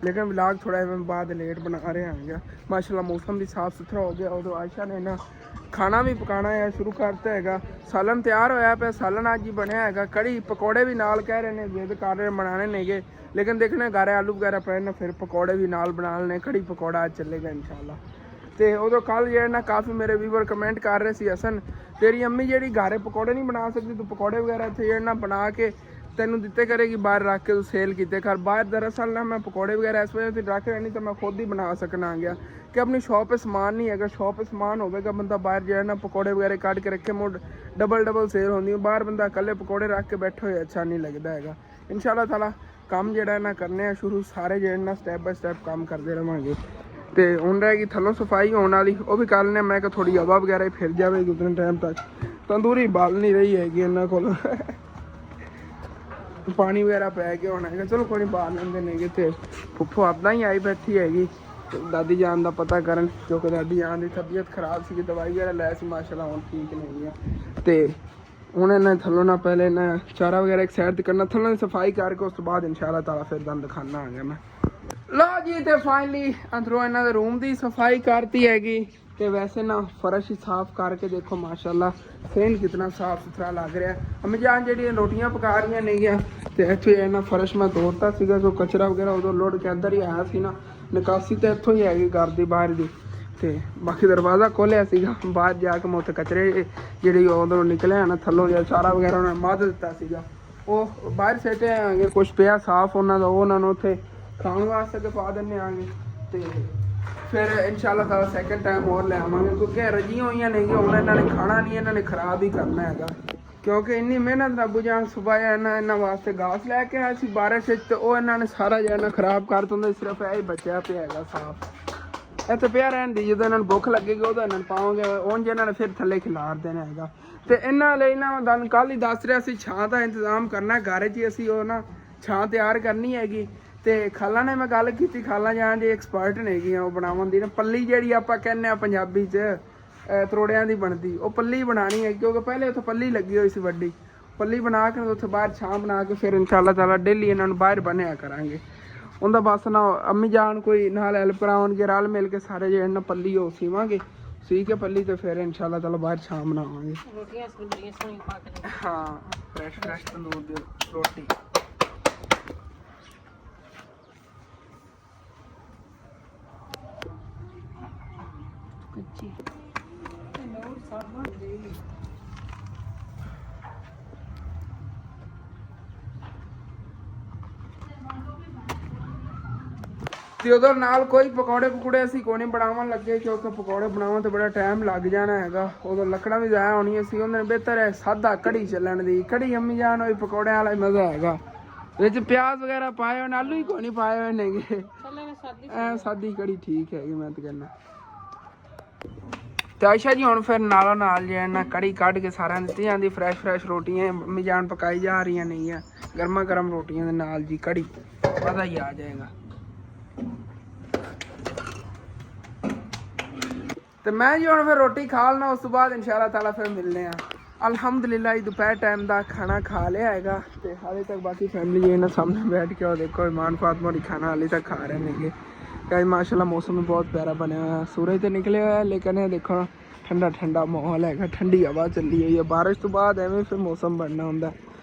ਲੇਕਿਨ ਵਲੌਗ ਥੋੜ੍ਹਾ ਜਿਹਾ ਬਾਅਦ ਲੇਟ ਬਣਾ ਰਿਹਾ ਹੈਗਾ। ਮਾਸ਼ਾਅੱਲਾ ਮੌਸਮ ਵੀ ਸਾਫ਼ ਸੁਥਰਾ ਹੋ ਗਿਆ, ਉਦੋਂ ਆਇਸ਼ਾ ਨੇ ਨਾ ਖਾਣਾ ਵੀ ਪਕਾਉਣਾ ਹੈ ਸ਼ੁਰੂ ਕਰਤਾ ਹੈਗਾ। ਸਾਲਨ ਤਿਆਰ ਹੋਇਆ ਪਿਆ, ਸਾਲਨ ਅੱਜ ਹੀ ਬਣਿਆ ਹੈਗਾ, ਕੜੀ ਪਕੌੜੇ ਵੀ ਨਾਲ ਕਹਿ ਰਹੇ ਨੇ, ਜਿੱਦ ਕਰ ਰਹੇ ਬਣਾਉਣੇ ਨੇਗੇ, ਲੇਕਿਨ ਦੇਖਣੇ ਗਾਰੇ ਆਲੂ ਵਗੈਰਾ ਪਏ ਨੇ, ਫਿਰ ਪਕੌੜੇ ਵੀ ਨਾਲ ਬਣਾ ਲੈਣੇ, ਕੜੀ ਪਕੌੜਾ ਅੱਜ ਚੱਲੇਗਾ ਇਨਸ਼ਾਅੱਲਾ। ਤੇ ਉਦੋਂ ਕੱਲ ਜਿਹੜਾ ਨਾ ਕਾਫੀ ਮੇਰੇ ਵੀਵਰ ਕਮੈਂਟ ਕਰ ਰਹੇ ਸੀ, ਹਸਨ ਤੇਰੀ ਅੰਮੀ ਜਿਹੜੀ ਘਰੇ ਪਕੌੜੇ ਨਹੀਂ ਬਣਾ ਸਕਦੀ, ਤੂੰ ਪਕੌੜੇ ਵਗੈਰਾ ਇੱਥੇ ਜਿਹੜਾ ਨਾ ਬਣਾ ਕੇ ਤੈਨੂੰ ਦਿੱਤੇ ਕਰੇਗੀ, ਬਾਹਰ ਰੱਖ ਕੇ ਤੂੰ ਸੇਲ ਕੀਤੇ ਕਰ ਬਾਹਰ। ਦਰਅਸਲ ਨਾ ਮੈਂ ਪਕੌੜੇ ਵਗੈਰਾ ਇਸ ਵਜ੍ਹਾ ਤੇ ਰੱਖ ਰਿਹਾ, ਨਹੀਂ ਤਾਂ ਮੈਂ ਖੁਦ ਹੀ ਬਣਾ ਸਕਣਾ ਆ ਗਿਆ, ਕਿ ਆਪਣੀ ਸ਼ੌਪ 'ਤੇ ਸਮਾਨ ਨਹੀਂ ਹੈਗਾ। ਸ਼ੌਪ 'ਤੇ ਸਮਾਨ ਹੋਵੇਗਾ, ਬੰਦਾ ਬਾਹਰ ਜਿਹੜਾ ਨਾ ਪਕੌੜੇ ਵਗੈਰਾ ਕੱਢ ਕੇ ਰੱਖੇ, ਮੁੱਢ ਡਬਲ ਸੇਲ ਹੁੰਦੀ ਹੈ। ਬਾਹਰ ਬੰਦਾ ਇਕੱਲੇ ਪਕੌੜੇ ਰੱਖ ਕੇ ਬੈਠੇ ਹੋਏ ਅੱਛਾ ਨਹੀਂ ਲੱਗਦਾ ਹੈਗਾ। ਇਨਸ਼ਾਅੱਲਾ ਤਾਲਾ ਕੰਮ ਜਿਹੜਾ ਨਾ ਕਰਨੇ ਆ ਸ਼ੁਰੂ, ਸਾਰੇ ਜਿਹੜੇ ਨਾ ਸਟੈਪ ਬਾਏ ਸਟੈਪ ਕੰਮ ਕਰਦੇ ਰਹਾਂਗੇ। ਤੇ ਹੁਣ ਰਹੇਗੀ ਥੱਲੋਂ ਸਫਾਈ ਹੋਣ ਵਾਲੀ, ਉਹ ਵੀ ਕਰ ਲੈਂਦੇ। ਮੈਂ ਕਿਹਾ ਥੋੜ੍ਹੀ ਹਵਾ ਵਗੈਰਾ ਹੀ ਫਿਰ ਜਾਵੇਗੀ ਉਤਨੇ ਟਾਈਮ ਤੱਕ, ਤੰਦੂਰੀ ਬਾਲ ਨਹੀਂ ਰਹੀ ਹੈਗੀ ਇਹਨਾਂ ਕੋਲ, ਪਾਣੀ ਵਗੈਰਾ ਪੈ ਗਿਆ ਹੋਣਾ ਹੈਗਾ। ਚਲੋ ਕੋਈ ਬਾਲ ਲੈਂਦੇ ਨੇਗੇ। ਤੇ ਫੁੱਫੋ ਆਪਣਾ ਹੀ ਆਈ ਬੈਠੀ ਹੈਗੀ ਦਾਦੀ ਜਾਨ ਦਾ ਪਤਾ ਕਰਨ, ਕਿਉਂਕਿ ਦਾਦੀ ਜਾਨ ਦੀ ਤਬੀਅਤ ਖਰਾਬ ਸੀਗੀ, ਦਵਾਈ ਵਗੈਰਾ ਲੈ ਸੀ, ਮਾਸ਼ਾਅੱਲਾ ਹੁਣ ਠੀਕ ਨਹੀਂ ਹੈ। ਤੇ ਹੁਣ ਇਹਨਾਂ ਥੱਲੋਂ ਨਾ ਪਹਿਲੇ ਇਹਨਾਂ ਚਾਰਾ ਵਗੈਰਾ ਇੱਕ ਸਾਈਡ 'ਤੇ ਕਰਨਾ, ਥੱਲੋਂ ਦੀ ਸਫਾਈ ਕਰਕੇ ਉਸ ਤੋਂ ਬਾਅਦ ਇਨਸ਼ਾਅੱਲਾ ਤਾਲਾ ਫਿਰ ਤੁਹਾਨੂੰ ਦਿਖਾਉਣਾ ਆ ਗਿਆ ਮੈਂ। ਲਓ ਜੀ, ਤੇ ਫਾਈਨਲੀ ਅੰਦਰੋਂ ਇਹਨਾਂ ਦੇ ਰੂਮ ਦੀ ਸਫਾਈ ਕਰਤੀ ਹੈਗੀ। ਤੇ ਵੈਸੇ ਨਾ ਫਰਸ਼ ਹੀ ਸਾਫ਼ ਕਰਕੇ ਦੇਖੋ ਮਾਸ਼ਾਅੱਲਾ ਫੇਨ ਕਿਤਨਾ ਸਾਫ਼ ਸੁਥਰਾ ਲੱਗ ਰਿਹਾ। ਅੰਮੀ ਜਾਨ ਜਿਹੜੀਆਂ ਰੋਟੀਆਂ ਪਕਾ ਰਹੀਆਂ ਨੇਗੀਆਂ, ਤੇ ਇੱਥੇ ਇਹਨਾਂ ਫਰਸ਼ ਮੈਂ ਧੋਤਾ ਸੀਗਾ, ਜੋ ਕਚਰਾ ਵਗੈਰਾ ਉਦੋਂ ਲੋਡ ਕੇ ਅੰਦਰ ਹੀ ਆਇਆ ਸੀ ਨਾ, ਨਿਕਾਸੀ ਤਾਂ ਇੱਥੋਂ ਹੀ ਹੈਗੀ ਘਰ ਦੀ ਬਾਹਰ ਦੀ। ਤੇ ਬਾਕੀ ਦਰਵਾਜ਼ਾ ਖੋਲ੍ਹਿਆ ਸੀਗਾ, ਬਾਹਰ ਜਾ ਕੇ ਮੈਂ ਉੱਥੇ ਕਚਰੇ ਜਿਹੜੀ ਉਧਰੋਂ ਨਿਕਲਿਆ ਨਾ ਥੱਲੋਂ ਜਿਹਾ ਚਾਰਾ ਵਗੈਰਾ ਉਹਨਾਂ ਨੇ ਮੱਧ ਦਿੱਤਾ ਸੀਗਾ, ਉਹ ਬਾਹਰ ਸੱਟੇ ਆਂਗੇ। ਕੁਛ ਪਿਆ ਸਾਫ਼ ਉਹਨਾਂ ਦਾ, ਉਹ ਉਹਨਾਂ ਨੂੰ ਉੱਥੇ ਖਾਣ ਵਾਸਤੇ ਕੇ ਪਾ ਦਿੰਦੇ ਆਂਗੇ। ਤੇ ਫਿਰ ਇਨਸ਼ਾਅੱਲਾ ਤਾਲਾ ਸੈਕਿੰਡ ਟਾਈਮ ਹੋਰ ਲੈ ਆਵਾਂਗੇ, ਕਿਉਂਕਿ ਰਜੀਆਂ ਹੋਈਆਂ ਨਹੀਂ ਹੁਣ ਇਹਨਾਂ ਨੇ ਖਾਣਾ ਨਹੀਂ, ਇਹਨਾਂ ਨੇ ਖਰਾਬ ਹੀ ਕਰਨਾ ਹੈਗਾ। ਕਿਉਂਕਿ ਇੰਨੀ ਮਿਹਨਤ ਦਾ ਅੱਬੂ ਜਾਨ ਸੁਬਾਹ ਇਹਨਾਂ ਵਾਸਤੇ ਘਾਸ ਲੈ ਕੇ ਆਇਆ ਸੀ ਬਾਰਿਸ਼ ਵਿੱਚ, ਤੇ ਉਹ ਇਹਨਾਂ ਨੇ ਸਾਰਾ ਜਿਹੜਾ ਨਾ ਖਰਾਬ ਕਰ ਦਿੰਦਾ, ਸਿਰਫ ਇਹ ਹੀ ਬਚਿਆ ਪਿਆ ਹੈਗਾ ਸਾਫ਼। ਇੱਥੇ ਪਿਆ ਰਹਿਣ ਦੀ, ਜਦੋਂ ਇਹਨਾਂ ਨੂੰ ਭੁੱਖ ਲੱਗੇਗੀ ਉਦੋਂ ਇਹਨਾਂ ਨੂੰ ਪਾਵਾਂਗੇ, ਉਂਝ ਇਹਨਾਂ ਨੇ ਫਿਰ ਥੱਲੇ ਖਿਲਾਰ ਦੇਣਾ ਹੈਗਾ। ਤੇ ਇਹਨਾਂ ਲਈ ਨਾ ਮੈਂ ਤੁਹਾਨੂੰ ਕੱਲ੍ਹ ਹੀ ਦੱਸ ਰਿਹਾ ਸੀ, ਛਾਂ ਦਾ ਇੰਤਜ਼ਾਮ ਕਰਨਾ ਘਰ 'ਚ ਹੀ, ਅਸੀਂ ਉਹ ਨਾ ਛਾਂ ਤਿਆਰ ਕਰਨੀ ਹੈਗੀ। ਤੇ ਖਾਲਾਂ ਨੇ ਮੈਂ ਗੱਲ ਕੀਤੀ, ਖਾਲਾਂ ਜਾਣ ਦੀ ਐਕਸਪਰਟ ਨੇ ਹੈਗੀਆਂ ਉਹ ਬਣਾਉਣ ਦੀ ਨਾ, ਪੱਲੀ ਜਿਹੜੀ ਆਪਾਂ ਕਹਿੰਦੇ ਆ ਪੰਜਾਬੀ 'ਚ ਤਰੋੜਿਆਂ ਦੀ ਬਣਦੀ, ਉਹ ਪੱਲੀ ਬਣਾਉਣੀ ਹੈ, ਕਿਉਂਕਿ ਪਹਿਲੇ ਉੱਥੇ ਪੱਲੀ ਲੱਗੀ ਹੋਈ ਸੀ ਵੱਡੀ, ਪੱਲੀ ਬਣਾ ਕੇ ਉੱਥੇ ਬਾਹਰ ਛਾਂ ਬਣਾ ਕੇ ਫਿਰ ਇਨਸ਼ਾਅੱਲਾ ਤਾਲਾ ਡੇਲੀ ਇਹਨਾਂ ਨੂੰ ਬਾਹਰ ਬੰਨਿਆ ਕਰਾਂਗੇ। ਉਹਦਾ ਬਸ ਨਾ ਅੰਮੀ ਜਾਨ ਕੋਈ ਨਾਲ ਹੈਲਪ ਕਰਾਉਣਗੇ, ਰਲ ਮਿਲ ਕੇ ਸਾਰੇ ਜਿਹੜੇ ਨਾ ਪੱਲੀ ਉਹ ਸੀਵਾਂਗੇ, ਸੀ ਕੇ ਪੱਲੀ ਤੇ ਫਿਰ ਇਨਸ਼ਾਅੱਲਾ ਤਾਲਾ ਬਾਹਰ ਛਾਂ ਬਣਾਵਾਂਗੇ। ਹਾਂ ਫਰੈਸ਼ ਤੰਦੂਰ ਦੀ ਰੋਟੀ। ਤੇ ਉਹਦੇ ਨਾਲ ਕੋਈ ਪਕੌੜੇ ਅਸੀਂ ਕੋਈ ਨਹੀਂ ਬਣਾਉਣ ਲੱਗੇ, ਕਿਉਂਕਿ ਪਕੌੜੇ ਬਣਾਉਣ ਤੇ ਬੜਾ ਟਾਈਮ ਲੱਗ ਜਾਣਾ ਹੈਗਾ, ਉਦੋਂ ਲੱਕੜਾਂ ਵੀ ਜ਼ਾਇਆ ਹੋਣੀਆਂ ਸੀ। ਉਹਨਾਂ ਨੇ ਬਿਹਤਰ ਹੈ ਸਾਦਾ ਕੜੀ ਚੱਲਣ ਦੀ, ਕੜੀ ਅੰਮੀ ਜਾਨ ਹੋਈ ਪਕੌੜਿਆਂ ਵਾਲਾ ਹੀ ਮਜ਼ਾ ਹੈਗਾ, ਵਿੱਚ ਪਿਆਜ਼ ਵਗੈਰਾ ਪਾਏ ਹੋਏ, ਆਲੂ ਹੀ ਕੋਈ ਨਹੀਂ ਪਾਏ ਹੋਏ ਨੇਗੇ, ਐ ਸਾਦੀ ਕੜੀ ਠੀਕ ਹੈਗੀ ਮੈਂ ਤਾਂ ਕਹਿੰਦਾ। ਤੇ ਆਇਸ਼ਾ ਜੀ ਹੁਣ ਫਿਰ ਨਾਲੋਂ ਨਾਲ ਜੇ ਨਾ ਕੜੀ ਕੱਢ ਕੇ ਸਾਰਿਆਂ ਦਿੱਤੀ ਜਾਂਦੀ, ਫਰੈਸ਼ ਰੋਟੀਆਂ ਅੰਮੀ ਜਾਨ ਪਕਾਈ ਜਾ ਰਹੀਆਂ ਨੇਗੀਆਂ, ਗਰਮਾ ਗਰਮ ਰੋਟੀਆਂ ਦੇ ਨਾਲ ਜੀ ਕੜੀ, ਮਜ਼ਾ ਹੀ ਆ ਜਾਏਗਾ। ਤੇ ਮੈਂ ਜੀ ਹੁਣ ਫਿਰ ਰੋਟੀ ਖਾ ਲੈਣਾ, ਉਸ ਤੋਂ ਬਾਅਦ ਇਨਸ਼ਾਅੱਲਾ ਤਾਲਾ ਫਿਰ ਮਿਲਨੇ ਆ। ਅਲਹਮਦੁਲਿਲਾ ਦੁਪਹਿਰ ਟਾਈਮ ਦਾ ਖਾਣਾ ਖਾ ਲਿਆ ਹੈਗਾ, ਤੇ ਹਾਲੇ ਤੱਕ ਬਾਕੀ ਫੈਮਿਲੀ ਜੇ ਨਾ ਸਾਹਮਣੇ ਬੈਠ ਕੇ ਉਹ ਦੇਖੋ ਇਮਾਨ ਫਾਤਮਾ ਦੀ ਖਾਣਾ ਹਾਲੇ ਤੱਕ ਖਾ ਰਹੇ ਨੇਗੇ। ਅੱਜ ਮਾਸ਼ਾਅੱਲਾ ਮੌਸਮ ਵੀ ਬਹੁਤ ਪਿਆਰਾ ਬਣਿਆ ਹੋਇਆ, ਸੂਰਜ ਤੇ ਨਿਕਲਿਆ ਹੋਇਆ, ਲੇਕਿਨ ਇਹ ਦੇਖੋ ਠੰਡਾ ਮਾਹੌਲ ਹੈਗਾ, ਠੰਡੀ ਹਵਾ ਚੱਲੀ ਹੋਈ ਹੈ। ਬਾਰਿਸ਼ ਤੋਂ ਬਾਅਦ ਐਵੇਂ ਫਿਰ ਮੌਸਮ ਬਣਨਾ ਹੁੰਦਾ।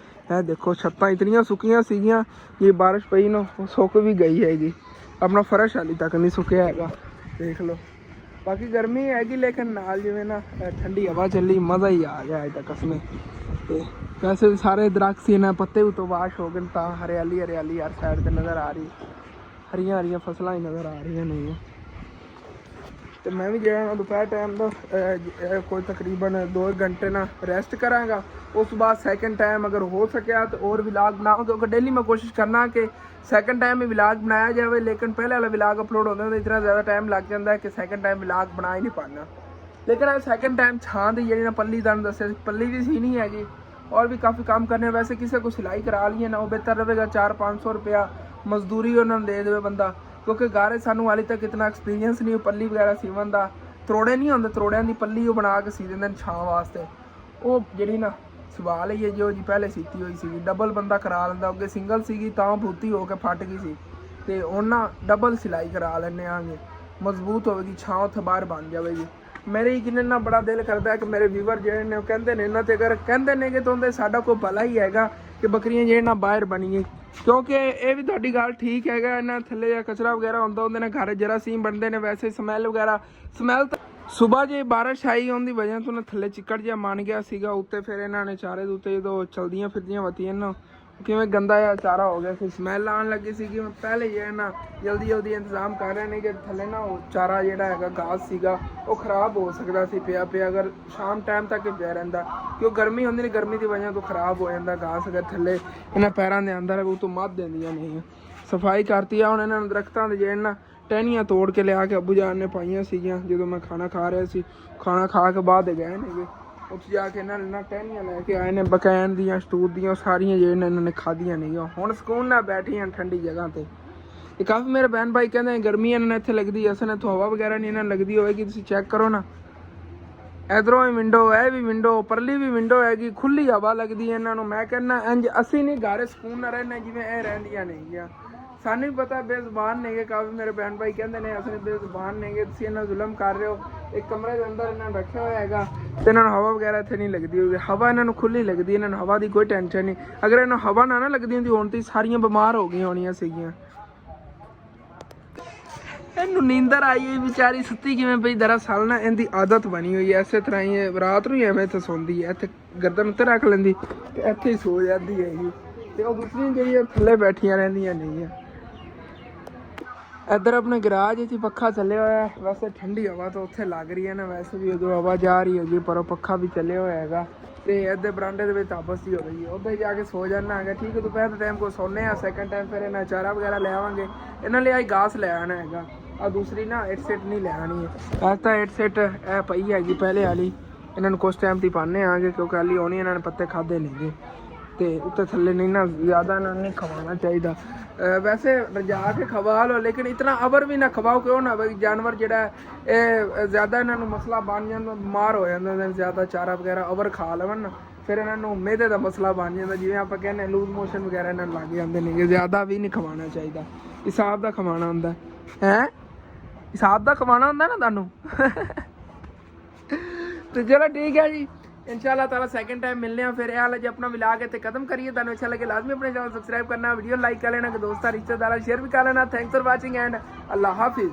ਇਹ ਦੇਖੋ ਛੱਤਾਂ ਇਤਨੀਆਂ ਸੁੱਕੀਆਂ ਸੀਗੀਆਂ, ਜੇ ਬਾਰਿਸ਼ ਪਈ ਨਾ ਉਹ ਸੁੱਕ ਵੀ ਗਈ ਹੈਗੀ, ਆਪਣਾ ਫਰਸ਼ ਹਾਲੇ ਤੱਕ ਨਹੀਂ ਸੁੱਕਿਆ ਹੈਗਾ, ਦੇਖ ਲਓ। ਬਾਕੀ ਗਰਮੀ ਹੈਗੀ, ਲੇਕਿਨ ਨਾਲ ਜਿਵੇਂ ਨਾ ਠੰਡੀ ਹਵਾ ਚੱਲੀ, ਮਜ਼ਾ ਹੀ ਆ ਗਿਆ ਅੱਜ ਤੱਕ ਕਸਮੇ। ਤੇ ਵੈਸੇ ਵੀ ਸਾਰੇ ਦਰਖਤ ਸੀ ਨਾ ਪੱਤੇ ਉਤੋਂ ਵਾਸ਼ ਹੋ ਗਏ, ਤਾਂ ਹਰਿਆਲੀ ਹਰ ਸਾਈਡ ਤੇ ਨਜ਼ਰ ਆ ਰਹੀ, ਹਰੀਆਂ ਫਸਲਾਂ ਹੀ ਨਜ਼ਰ ਆ ਰਹੀਆਂ ਨੇ। ਤੇ ਮੈਂ ਵੀ ਜਿਹੜਾ ਦੁਪਹਿਰ ਟਾਈਮ ਦਾ ਕੋਈ ਤਕਰੀਬਨ 2 ਘੰਟੇ ਨਾਲ ਰੈਸਟ ਕਰਾਂਗਾ, ਉਸ ਤੋਂ ਬਾਅਦ ਸੈਕਿੰਡ ਟਾਈਮ ਅਗਰ ਹੋ ਸਕਿਆ ਤਾਂ ਹੋਰ ਵਿਲਾਗ ਬਣਾਵਾਂਗਾ, ਕਿਉਂਕਿ ਡੇਲੀ ਮੈਂ ਕੋਸ਼ਿਸ਼ ਕਰਨਾ ਕਿ ਸੈਕਿੰਡ ਟਾਈਮ ਹੀ ਵਿਲਾਗ ਬਣਾਇਆ ਜਾਵੇ, ਲੇਕਿਨ ਪਹਿਲੇ ਵਾਲਾ ਵਿਲਾਗ ਅਪਲੋਡ ਹੁੰਦੇ ਹੁੰਦੇ ਇतना ਜ਼ਿਆਦਾ ਟਾਈਮ ਲੱਗ ਜਾਂਦਾ ਹੈ ਕਿ ਸੈਕਿੰਡ ਟਾਈਮ ਵਿਲਾਗ ਬਣਾ ਹੀ ਨਹੀਂ ਪਾਉਂਦਾ। ਲੇਕਿਨ ਇਹ ਸੈਕਿੰਡ ਟਾਈਮ ਛਾਂ ਦੀ ਜਿਹੜੀ ਨਾ ਪੱਲੀ ਤੁਹਾਨੂੰ ਦੱਸਿਆ, ਪੱਲੀ ਵੀ ਸੀ ਨਹੀਂ ਹੈਗੀ, और भी काफ़ी काम करने। वैसे किसी को सिलाई करा लिए ना वो बेहतर रहेगा, 400-500 रुपया मजदूरी उन्होंने दे दे बंदा, क्योंकि गारे सानू हाली तक इतना एक्सपीरियंस नहीं पल्ली वगैरह सीवन का। त्रोड़े नहीं होंगे, त्रोड़ियां की पल्ली वो बना के सी देंगे छां वास्ते, वो जी ना सवाल ही है जो जी पहले सीती हुई सी, डबल बंदा करा लेंदा, अगे सिंगल सी तां भूती होकर फट गई सी, तो उन्ना डबल सिलाई करा लें आगे, मजबूत होगी छां उत्थे बाहर बन जाएगी। मेरे यकीन ना बड़ा दिल करता है कि मेरे व्यूवर जो ने कहते हैं इन्होंने अगर कहते हैं तो उनके साडा कोई भला ही हैगा कि बकरियां जो ना बाहर बनीए, क्योंकि ये भी तुहाडी गल ठीक हैगा, इन्हां थल्ले या कचरा वगैरह होंदा उहदे नाल घर जरासीम बनते हैं। वैसे स्मैल तो सुबह जे बारिश आई उनकी वजह तो ना थल्ले चिक्कड़ जिहा मन गया सीगा उत्ते, फिर इन्होंने चारे दे उत्ते जो चलदियां फिरदियां वतियां ना किवें गंदा जिहा चारा हो गया, फिर स्मैल आन लगी सी। मैं पहले जो है ना जल्दी इंतजाम कर रहे हैं कि थल्ले ना चारा जिहड़ा हैगा घास सीगा वो खराब हो सकता सी पिया अगर शाम टाइम तक पिया रहिंदा, क्यों गर्मी होंदी नहीं, गर्मी की वजह तो खराब हो जाता घास अगर थल्ले इन्हां पैरां दे अंदर वो तो मध देंदियां नहीं। सफाई करती है हुण इन्हां दरख्तां दे जिहड़े ना टहनियां तोड़ के लिया के अबू जान ने पाइयां सीगियां, जदों मैं खाना खा रहा सी, खाना खा के बाद गए ने उत्थे जाके इन्होंने टहनियां लैके आए ने बकैन दियां शतूत दियां सारियां जो इन्होंने खादियां नहीं, हुण सुकून नाल बैठी हैं ठंडी जगह ते। ते काफ़ी मेरे बहन भाई कहते गर्मी इन्होंने इत्थे लगदी, असन इत्थों हवा वगैरह नहीं इन्होंने लगदी होएगी, तुसीं चेक करो ना इधरों भी विंडो है भी विंडो परली भी विंडो हैगी, खुली हवा लगदी है इन्होंने। मैं कहना इंज असीं नहीं गारे सुकून नाल रहने जिवें इह रहिंदियां नेगियां, सानू भी पता बेजुबान ने, काफ़ी मेरे बहन भाई कहते हैं असं बेजुबान ने, तुसीं इन्ना जुल्म कर रहे हो, एक कमरे के अंदर इन्होंने रखा हुआ है तो इन्होंने हवा वगैरह इत्थे नहीं लगती होगी, हवा इन्होंने खुली लगती, इन्होंने हवा की कोई टेंशन नहीं। अगर इन्होंने हवा ना लगती होंगी हुण तो सारियां बीमार हो गई होनियां सीगियां। इन्हूं नींदर आई हुई बेचारी सुत्ती किवें पई, दरअसल ना इनकी आदत बनी हुई है इस तरह ही रात नूं एवें इत्थे सौंदी है, इत्थे गर्दन उत्ते रख लैंदी ते इत्थे ही सो जाती हैगी, ते ओह दूसरियां जिहड़ियां थल्ले बैठियां रहिंदियां नहीं है। इधर अपने गराज ही पक्खा चले हुआ है, वैसे ठंडी हवा तो उत्थे लग रही है ना, वैसे भी उधर हवा जा रही होगी पर पक्खा भी चले हुआ है। तो इधर बरांडे के ताबस ही हो रही है, उधर जाके सो जाना है। ठीक है दोपहर के टाइम को सोने, सैकेंड टाइम फिर इन्हें चारा वगैरह ले आवांगे, इन्होंने लिए घास ले आना है, ਆ ਦੂਸਰੀ ਨਾ 8 ਸੈਟ ਨਹੀਂ ਲੈ ਆਣੀ ਹੈ। ਇਹ ਤਾਂ 8 ਸੈਟ ਇਹ ਪਈ ਹੈਗੀ ਪਹਿਲੇ ਵਾਲੀ, ਇਹਨਾਂ ਨੂੰ ਕੁਛ ਟਾਈਮ ਦੀ ਪਾਣੇ ਆਗੇ ਕਿਉਂਕਿ ਹਾਲੀ ਹੋਣੀ ਇਹਨਾਂ ਨੇ ਪੱਤੇ ਖਾਦੇ ਨਹੀਂਗੇ ਤੇ ਉੱਤੇ ਥੱਲੇ ਨਹੀਂ ਨਾ ਜ਼ਿਆਦਾ ਇਹਨਾਂ ਨੂੰ ਨਹੀਂ ਖਵਾਉਣਾ ਚਾਹੀਦਾ। ਵੈਸੇ ਰਜਾ ਕੇ ਖਵਾ ਲਓ ਲੇਕਿਨ ਇਤਨਾ ਅਬਰ ਵੀ ਨਾ ਖਵਾਓ ਕਿਉਂ ਨਾ ਬਈ ਜਾਨਵਰ ਜਿਹੜਾ ਇਹ ਜ਼ਿਆਦਾ ਇਹਨਾਂ ਨੂੰ ਮਸਲਾ ਬਣ ਜਾਂਦਾ, ਬਿਮਾਰ ਹੋ ਜਾਂਦੇ ਜ਼ਿਆਦਾ ਚਾਰਾ ਵਗੈਰਾ ਅਬਰ ਖਾ ਲਵਣ ਨਾ ਫਿਰ ਇਹਨਾਂ ਨੂੰ ਮਿਹਦੇ ਦਾ ਮਸਲਾ ਬਣ ਜਾਂਦਾ, ਜਿਵੇਂ ਆਪਾਂ ਕਹਿੰਦੇ ਲੂਜ਼ ਮੋਸ਼ਨ ਵਗੈਰਾ ਇਹਨਾਂ ਨੂੰ ਲੱਗ ਜਾਂਦੇ ਨੇਗੇ। ਜ਼ਿਆਦਾ ਵੀ ਨਹੀਂ ਖਵਾਉਣਾ ਚਾਹੀਦਾ, ਹਿਸਾਬ ਦਾ ਖਵਾਉਣਾ ਹੁੰਦਾ ਹੈ, ਹਿਸਾਬ ਦਾ ਖਵਾਉਣਾ ਹੁੰਦਾ ਨਾ ਤੁਹਾਨੂੰ। तो चलो ठीक है जी, इंशाल्लाह ताला सेकंड टाइम मिलने हैं फिर। हाल जी अपना मिला के खत्म करिए। तुम अच्छा लगे लाजमी अपने चैनल सब्सक्राइब करना, वीडियो लाइक कर लेना, कि दोस्त रिश्तेदार शेयर भी कर लेना। Thanks for watching and Allah Hafiz.